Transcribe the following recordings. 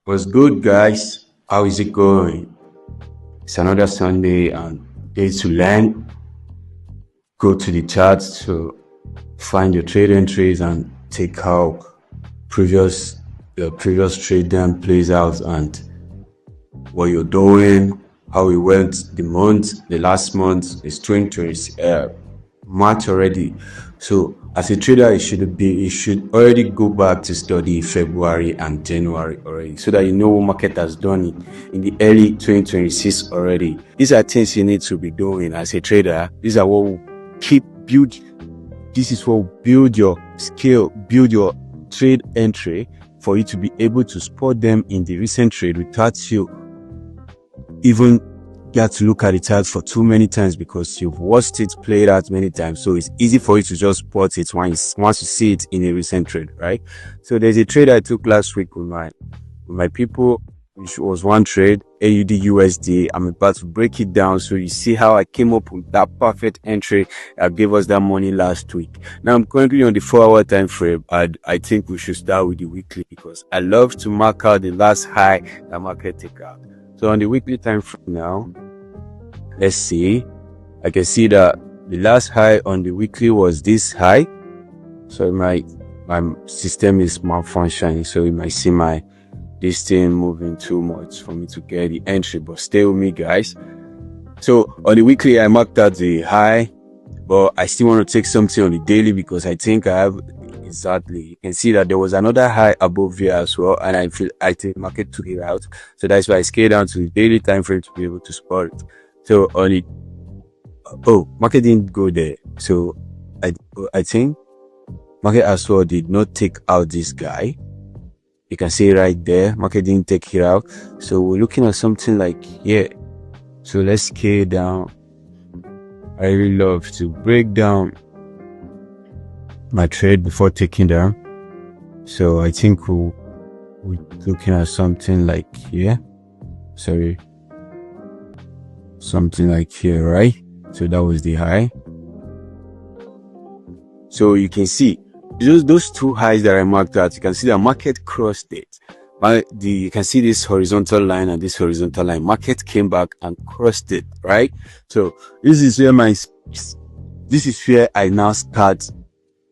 What's good, guys? How is it going? It's another Sunday and day to learn. Go to the charts to find your trade entries and take how previous the previous trade then plays out and what you're doing, how it went the last month is 2020 March already. So as a trader, you should already go back to study February and January already, so that you know what market has done in the early 2026 already. These are things you need to be doing as a trader. These are what will build. This is what will build your skill, build your trade entry for you to be able to spot them in the recent trade without you even get to look at the chart for too many times, because you've watched it played out many times. So it's easy for you to just spot it once you see it in a recent trade, right? So there's a trade I took last week with my people, which was one trade, AUD USD. I'm about to break it down so you see how I came up with that perfect entry that gave us that money last week. Now I'm currently on the 4-hour time frame, and I think we should start with the weekly, because I love to mark out the last high that market take out. So on the weekly time frame now, let's see. I can see that the last high on the weekly was this high. So my system is malfunctioning, so you might see this thing moving too much for me to get the entry, but stay with me, guys. So on the weekly, I marked out the high, but I still want to take something on the daily, because I think I have exactly. You can see that there was another high above here as well, and I think market took it out. So that's why I scaled down to the daily time frame to be able to spot it. So on it, market didn't go there. So I think market as well did not take out this guy. You can see right there, market didn't take it out. So we're looking at something like here. So let's scale down. I really love to break down my trade before taking down. So I think we're looking at something like here. Sorry. Something like here, right? So that was the high. So you can see those two highs that I marked out. You can see the market crossed it. You can see this horizontal line and this horizontal line. Market came back and crossed it, right? So this is where I now start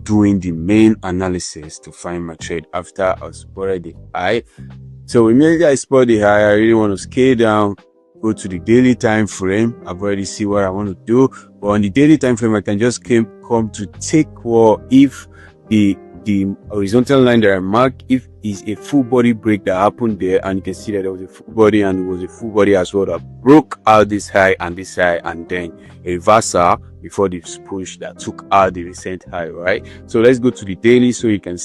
doing the main analysis to find my trade after I spotted the high. So immediately I spot the high, I really want to scale down, go to the daily time frame. I've already see what I want to do, but on the daily time frame, I can just come to take if the horizontal line that I marked, if is a full body break that happened there, and you can see that there was a full body, and it was a full body as well that broke out this high and this high, and then a reversal before this push that took out the recent high, right? So let's go to the daily so you can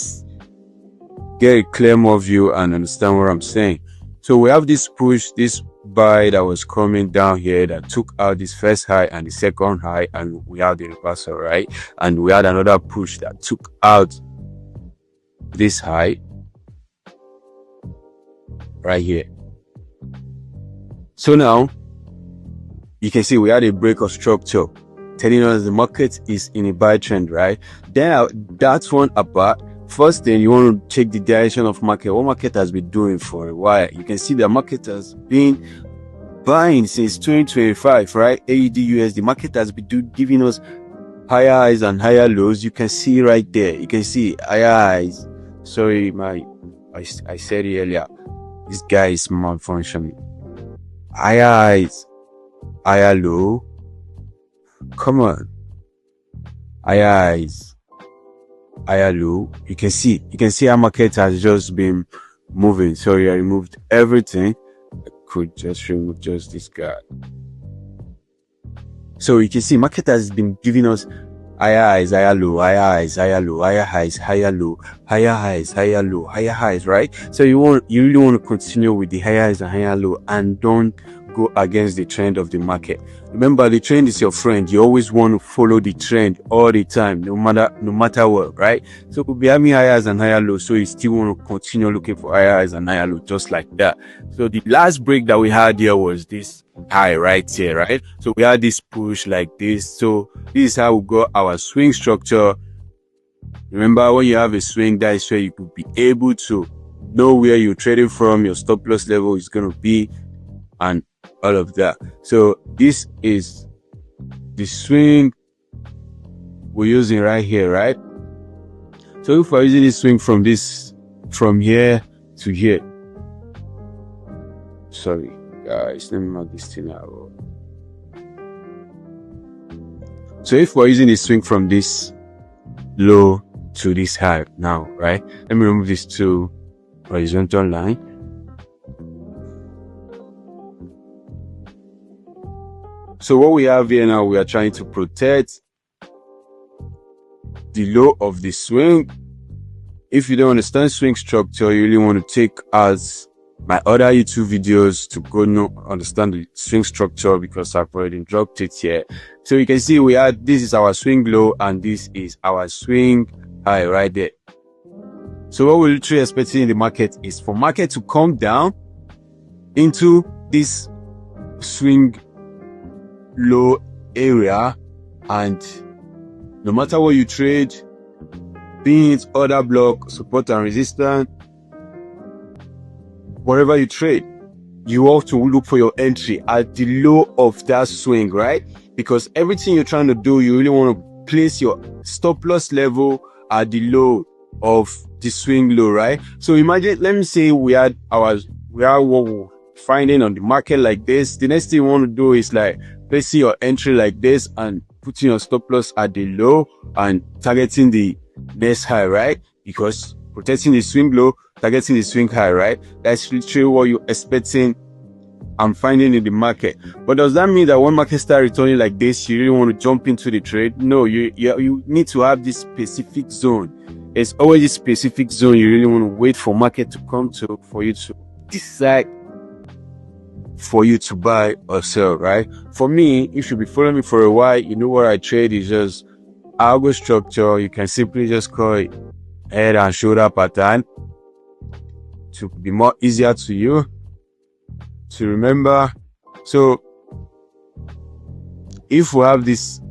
get a clear more view and understand what I'm saying. So we have this push, this buy that was coming down here that took out this first high and the second high, and we had the reversal, right? And we had another push that took out this high right here. So now you can see we had a break of structure telling us the market is in a buy trend, right? Then that's one apart. First thing, you want to check the direction of market. What market has been doing for a while. You can see the market has been buying since 2025, right? AUD USD market has been giving us higher highs and higher lows. You can see right there. You can see higher highs. Sorry, I said it earlier. This guy is malfunctioning. Higher highs, higher low. Come on. Higher highs, higher low. You can see our market has just been moving. Sorry, I removed everything. I could just remove just this guy. So you can see market has been giving us higher highs, higher low, higher highs, higher low, higher highs, higher low, higher highs, higher low, higher highs, right? So you really want to continue with the higher highs and higher low, and don't go against the trend of the market. Remember, the trend is your friend. You always want to follow the trend all the time, no matter what, right? So we'll be having higher highs and higher lows, so you still want to continue looking for higher highs and higher lows, just like that. So the last break that we had here was this high right here, right? So we had this push like this. So this is how we got our swing structure. Remember, when you have a swing, that is where you could be able to know where you're trading from, your stop loss level is going to be, and all of that. So this is the swing we're using right here, right? So if we're using this swing from here to here, sorry guys, let me mark this thing out. So if we're using the swing from this low to this high now, right? Let me remove this to horizontal line. So what we have here now, we are trying to protect the low of the swing. If you don't understand swing structure, you really want to take as my other YouTube videos to go understand the swing structure, because I've already dropped it here. So you can see this is our swing low and this is our swing high right there. So what we're literally expecting in the market is for market to come down into this swing low area, and no matter what you trade, be it order block, support and resistance, whatever you trade, you have to look for your entry at the low of that swing, right? Because everything you're trying to do, you really want to place your stop loss level at the low of the swing low, right? So imagine, let me say we are what we're finding on the market like this. The next thing you want to do is like placing your entry like this and putting your stop loss at the low and targeting the next high, right? Because protecting the swing low, targeting the swing high, right? That's literally what you're expecting and finding in the market. But does that mean that when market start returning like this, you really want to jump into the trade? No, you need to have this specific zone. It's always a specific zone you really want to wait for market to come to for you to decide for you to buy or sell, right? For me, if you've been following me for a while, you know what I trade is just algo structure. You can simply just call it head and shoulder pattern to be more easier to you to remember. So if we have this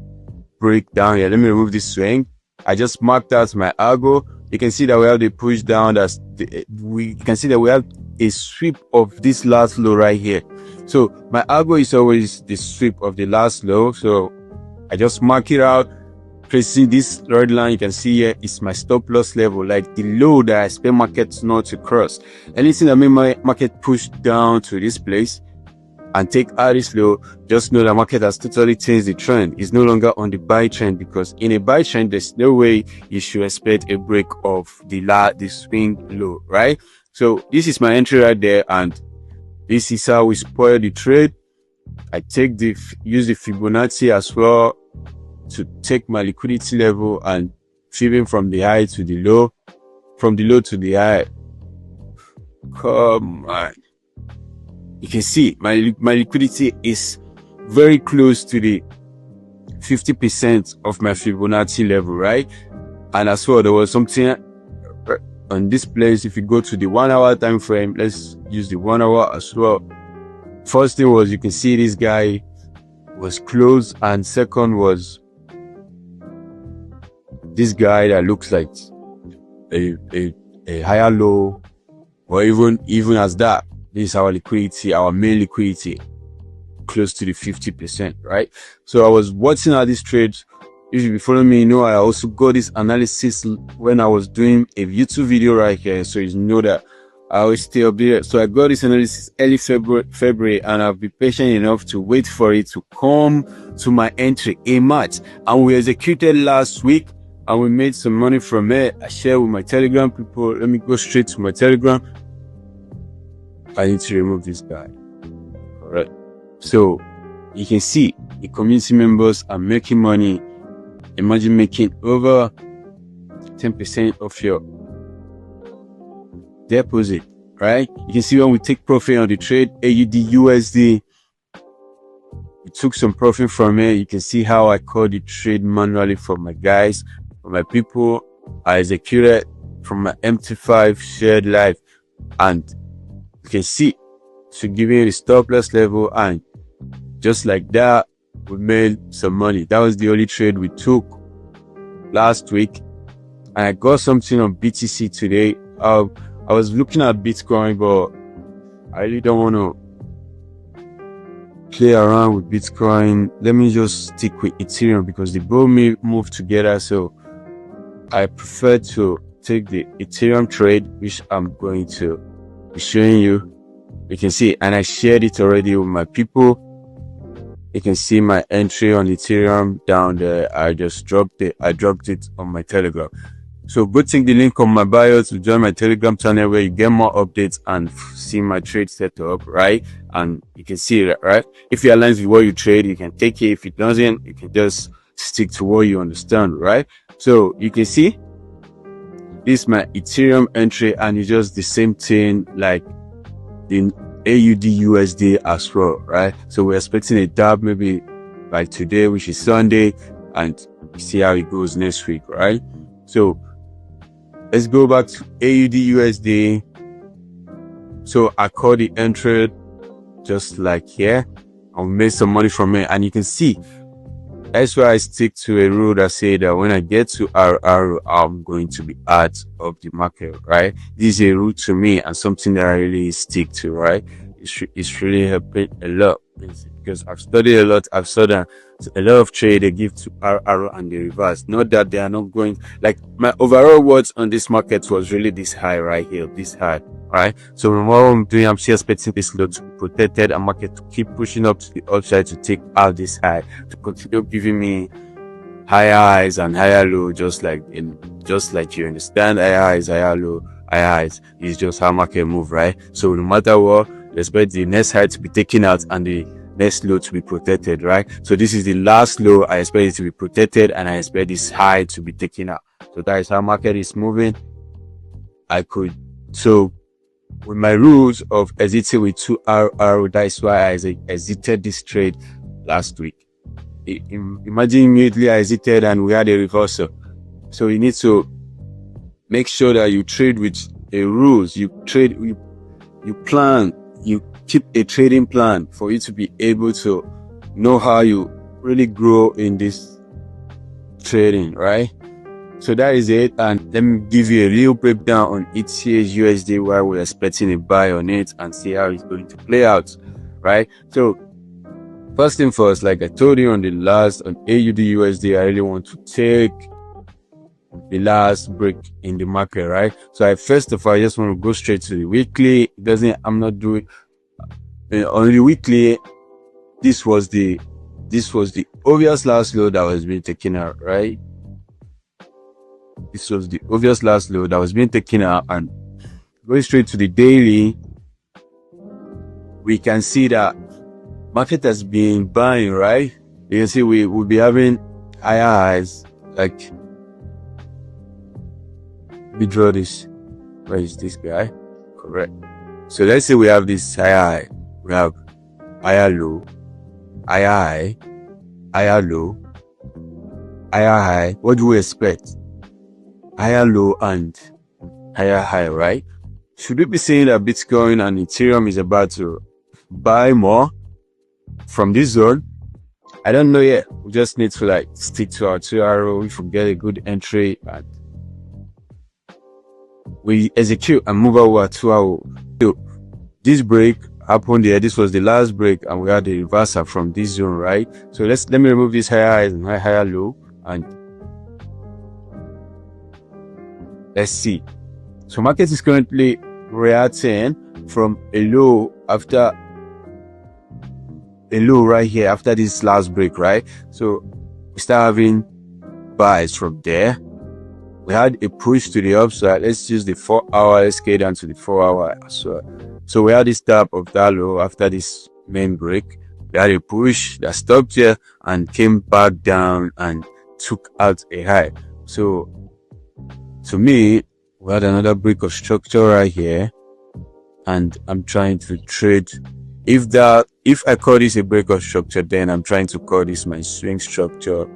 breakdown here, let me remove this swing. I just marked out my algo. You can see that we have the push down. We can see that we have a sweep of this last low right here. So my algo is always the sweep of the last low. So I just mark it out. Placing this red line, you can see here is my stop loss level, like the low that I expect markets not to cross. Anything that make my market push down to this place and take out this low, just know that market has totally changed the trend. It's no longer on the buy trend, because in a buy trend, there's no way you should expect a break of the swing low, right? So this is my entry right there, and this is how we spoil the trade. I use the Fibonacci as well to take my liquidity level and fibbing from the high to the low, from the low to the high. Come on. You can see my liquidity is very close to the 50% of my Fibonacci level, right? And as well, there was something on this place. If you go to the 1 hour time frame, let's use the 1 hour as well. First thing was, you can see this guy was close, and second was this guy that looks like a higher low, or even as that. This is our liquidity, our main liquidity, close to the 50%, right? So I was watching all these trades. If you follow me, you know I also got this analysis when I was doing a YouTube video right here. So you know that I always stay updated. So I got this analysis early February, and I've been patient enough to wait for it to come to my entry in March. And we executed last week, and we made some money from it. I shared with my Telegram people. Let me go straight to my Telegram. I need to remove this guy. All right. So you can see the community members are making money. Imagine making over 10% of your deposit, right? You can see when we take profit on the trade, AUD, USD, we took some profit from it. You can see how I call the trade manually for my guys, for my people. I executed from my MT5 shared live, and you can see, so giving you the stop loss level, and just like that, we made some money. That was the only trade we took last week, and I got something on BTC today. I was looking at Bitcoin, but I really don't want to play around with Bitcoin. Let me just stick with Ethereum because they both move together. So I prefer to take the Ethereum trade, which I'm going to be showing you. You can see, and I shared it already with my people. You can see my entry on Ethereum down there. I just dropped it. I dropped it on my Telegram. So go take the link on my bio to join my Telegram channel where you get more updates and see my trade setup, right? And you can see it, right? If it aligns with what you trade, you can take it. If it doesn't, you can just stick to what you understand, right? So you can see this is my Ethereum entry, and it's just the same thing like the AUD USD as well, right? So we're expecting a dab maybe like today, which is Sunday, and see how it goes next week, right? So let's go back to AUD USD. So I call the entry just like here. I'll make some money from it, and you can see that's why I stick to a rule that say that when I get to RR, I'm going to be out of the market, right? This is a rule to me and something that I really stick to, right? It's really helping a lot because I've studied a lot. I've saw that a lot of trade they give to RR and the reverse. Not that they are not going, like my overall words on this market was really this high right here, this high, right? So what I'm doing, I'm still expecting this low to be protected and market to keep pushing up to the upside to take out this high, to continue giving me higher highs and higher low, just like you understand, higher highs, higher low, higher highs is just how market move, right? So no matter what, expect the next high to be taken out and the next low to be protected, right? So this is the last low. I expect it to be protected and I expect this high to be taken out. So that is how market is moving. So with my rules of exiting with 2RR, that's why I exited this trade last week. Imagine immediately I exited and we had a reversal. So you need to make sure that you trade with a rules. You plan, you keep a trading plan for you to be able to know how you really grow in this trading, right? So that is it. And let me give you a real breakdown on ETH USD while we're expecting a buy on it and see how it's going to play out, right? So first thing first, like I told you on AUD USD, I really want to take the last break in the market, right? So first of all, I just want to go straight to the weekly. I'm not doing on the weekly. This was the obvious last low that was being taken out, right? This was the obvious last low that was being taken out, and going straight to the daily, we can see that market has been buying, right? You can see we will be having higher highs. Like, we draw this. Where is this guy? Correct. So let's say we have this high. We have higher low, higher high, higher low, higher high. What do we expect? Higher low and higher high, right? Should we be saying that Bitcoin and Ethereum is about to buy more from this zone? I don't know yet. We just need to stick to our 2RO. We forget a good entry and we execute and move over to our. So this break happened here. This was the last break and we had the reversal from this zone, right? So let me remove this higher highs and higher low and let's see. So market is currently reacting from a low after a low right here after this last break, right? So we start having buys from there. We had a push to the upside. Let's use the 4 hour. Let's get down to the 4 hour as well. So we had this tap of that low after this main break. We had a push that stopped here and came back down and took out a high. So to me, we had another break of structure right here, and I'm trying to trade. If I call this a break of structure, then I'm trying to call this my swing structure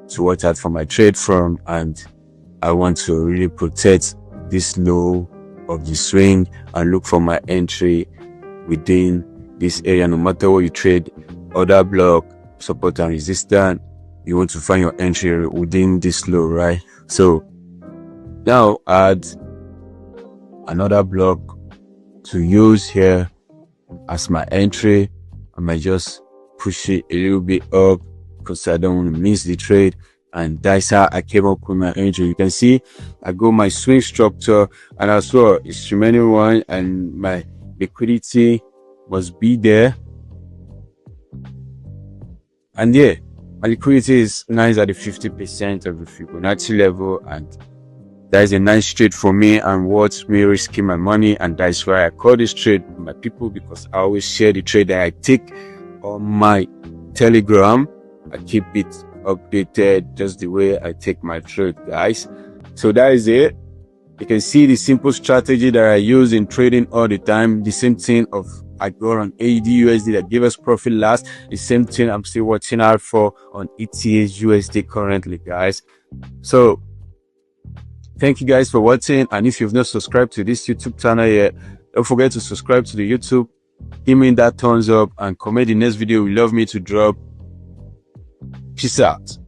to watch out for my trade from, and I want to really protect this low of the swing and look for my entry within this area. No matter what you trade, other block, support and resistance, you want to find your entry within this low, right? So now another block to use here as my entry. I might just push it a little bit up because I don't want to miss the trade. And that's how I came up with my entry. You can see I go my swing structure, and as well it's remaining one, and my liquidity must be there. And yeah, my liquidity is nice at the 50% of the Fibonacci level, and that is a nice trade for me and worth me risking my money. And that's why I call this trade my people, because I always share the trade that I take on my Telegram. I keep it updated just the way I take my trade, guys. So that is it. You can see the simple strategy that I use in trading all the time. The same thing of I got on AUD/USD that gave us profit last. The same thing I'm still watching out for on ETH/USD currently, guys. So thank you guys for watching. And if you've not subscribed to this YouTube channel yet, don't forget to subscribe to the YouTube. Give me that thumbs up and comment the next video you love me to drop. Peace out.